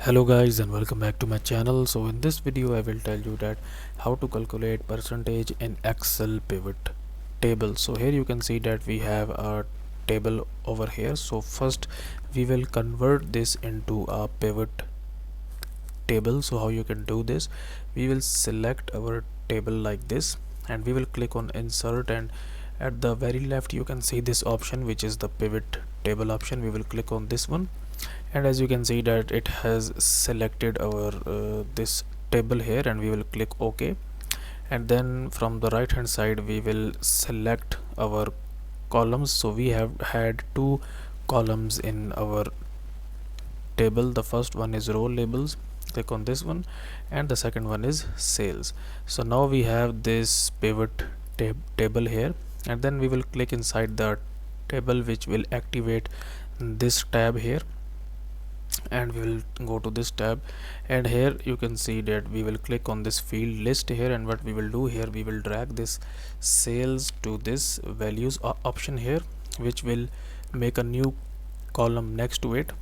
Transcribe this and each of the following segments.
Hello guys and welcome back to my channel. So in this video I will tell you that how to calculate percentage in Excel pivot table. So here you can see that we have a table over here. So first we will convert this into a pivot table. So how you can do this, we will select our table like this and we will click on insert, and at the very left you can see this option which is the pivot table option. We will click on this one, and as you can see that it has selected our this table here, and we will click OK. And then from the right hand side we will select our columns. So we have had two columns in our table. The first one is row labels, click on this one, and the second one is sales. So now we have this pivot table here, and then we will click inside the table which will activate this tab here, and we will go to this tab, and here you can see that we will click on this field list here, and what we will do here, we will drag this sales to this values option here, which will make a new column next to it.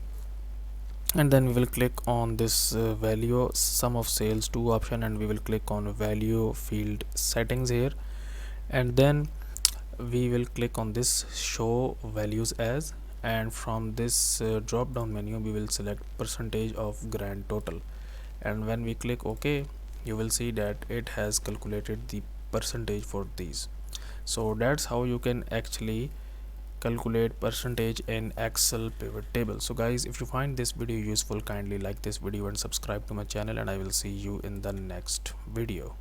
And then we will click on this value sum of sales 2 option, and we will click on value field settings here, and then we will click on this show values as, and from this drop down menu we will select percentage of grand total, and when we click OK you will see that it has calculated the percentage for these. So that's how you can actually calculate percentage in Excel pivot table. So guys, if you find this video useful, kindly like this video and subscribe to my channel, and I will see you in the next video.